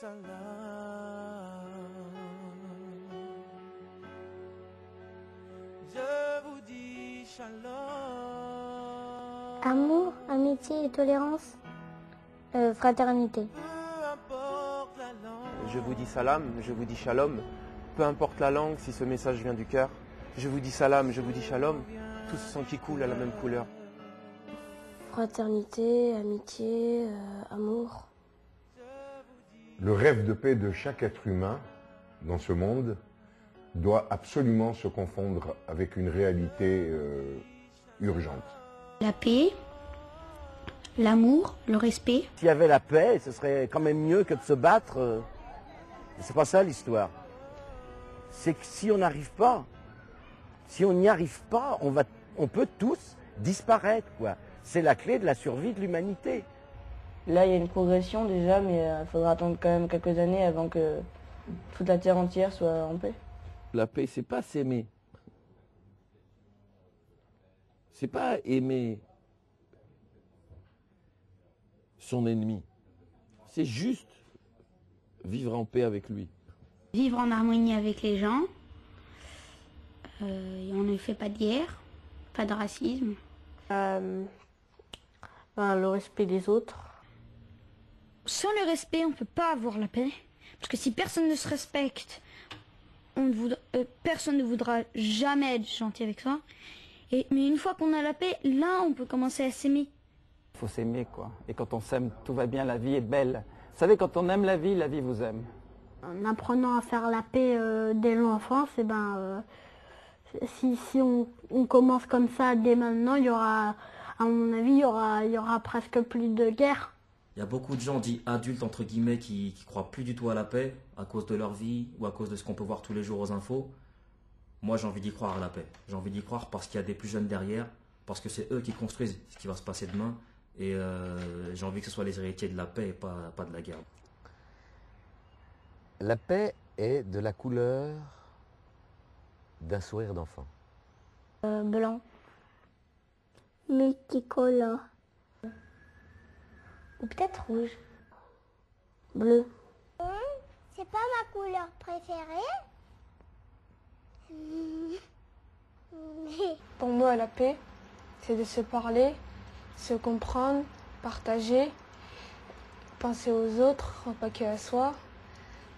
salam. Je vous dis shalom. Amour, amitié et tolérance, fraternité. Peu importe la langue. Je vous dis salam, je vous dis shalom. Peu importe la langue, si ce message vient du cœur. Je vous dis salam, je vous dis shalom. Tout ce sang qui coule à la même couleur. Fraternité, amitié, amour. Le rêve de paix de chaque être humain dans ce monde doit absolument se confondre avec une réalité urgente. La paix, l'amour, le respect. S'il y avait la paix, ce serait quand même mieux que de se battre. C'est pas ça l'histoire. C'est que si on n'arrive pas, si on n'y arrive pas, on peut tous disparaître, quoi. C'est la clé de la survie de l'humanité. Là, il y a une progression déjà, mais il faudra attendre quand même quelques années avant que toute la Terre entière soit en paix. La paix, c'est pas s'aimer. C'est pas aimer son ennemi. C'est juste vivre en paix avec lui. Vivre en harmonie avec les gens. Et on ne fait pas de guerre, pas de racisme. Le respect des autres. Sans le respect, on ne peut pas avoir la paix. Parce que si personne ne se respecte, personne ne voudra jamais être gentil avec soi. Mais une fois qu'on a la paix, là, on peut commencer à s'aimer. Il faut s'aimer, quoi. Et quand on s'aime, tout va bien, la vie est belle. Vous savez, quand on aime la vie vous aime. En apprenant à faire la paix dès l'enfance, si on commence comme ça dès maintenant, il y aura, à mon avis, il y aura presque plus de guerre. Il y a beaucoup de gens dits adultes, entre guillemets, qui croient plus du tout à la paix à cause de leur vie ou à cause de ce qu'on peut voir tous les jours aux infos. Moi, j'ai envie d'y croire à la paix. J'ai envie d'y croire parce qu'il y a des plus jeunes derrière, parce que c'est eux qui construisent ce qui va se passer demain. Et j'ai envie que ce soit les héritiers de la paix et pas de la guerre. La paix est de la couleur d'un sourire d'enfant. Blanc. Multicolore. Ou peut-être rouge. Bleu. C'est pas ma couleur préférée. Pour moi, la paix, c'est de se parler, se comprendre, partager, penser aux autres, pas qu'à soi,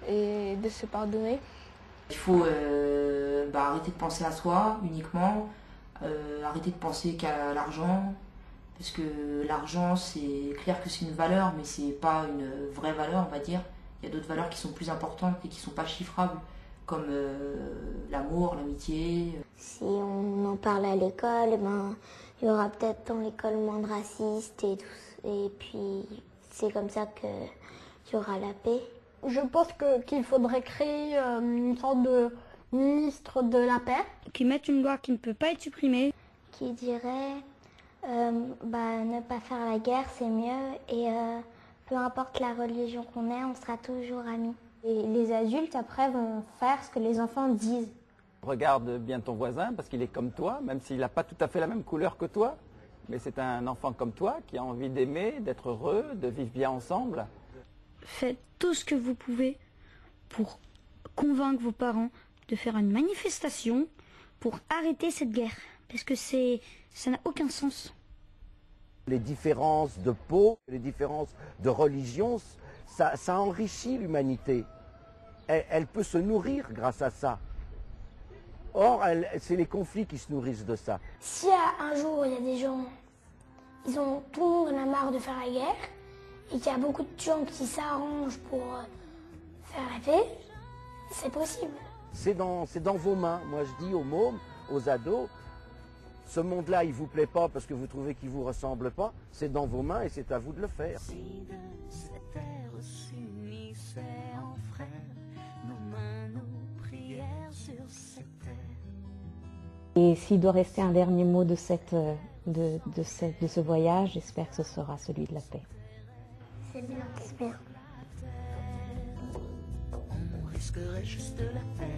et de se pardonner. Il faut arrêter de penser à soi uniquement, arrêter de penser qu'à l'argent, parce que l'argent, c'est clair que c'est une valeur, mais c'est pas une vraie valeur, on va dire. Il y a d'autres valeurs qui sont plus importantes et qui sont pas chiffrables, comme l'amour, l'amitié. Si on en parle à l'école, il y aura peut-être dans l'école moins de racistes et tout. Et puis, c'est comme ça qu'il y aura la paix. Je pense qu'il faudrait créer une sorte de ministre de la paix. Qui mette une loi qui ne peut pas être supprimée. Qui dirait ne pas faire la guerre, c'est mieux. Et peu importe la religion qu'on est, on sera toujours amis. Et les adultes, après, vont faire ce que les enfants disent. Regarde bien ton voisin, parce qu'il est comme toi, même s'il n'a pas tout à fait la même couleur que toi. Mais c'est un enfant comme toi qui a envie d'aimer, d'être heureux, de vivre bien ensemble. Faites tout ce que vous pouvez pour convaincre vos parents de faire une manifestation pour arrêter cette guerre. Parce que ça n'a aucun sens. Les différences de peau, les différences de religion, ça enrichit l'humanité. Elle peut se nourrir grâce à ça. Or, c'est les conflits qui se nourrissent de ça. Si un jour il y a des gens, tout le monde en a marre de faire la guerre, et qu'il y a beaucoup de gens qui s'arrangent pour faire la paix, c'est possible. C'est dans vos mains. Moi, je dis aux mômes, aux ados, ce monde-là, il ne vous plaît pas parce que vous trouvez qu'il ne vous ressemble pas. C'est dans vos mains et c'est à vous de le faire. Et s'il doit rester un dernier mot de ce voyage, j'espère que ce sera celui de la paix. C'est bien, j'espère. On risquerait juste la paix.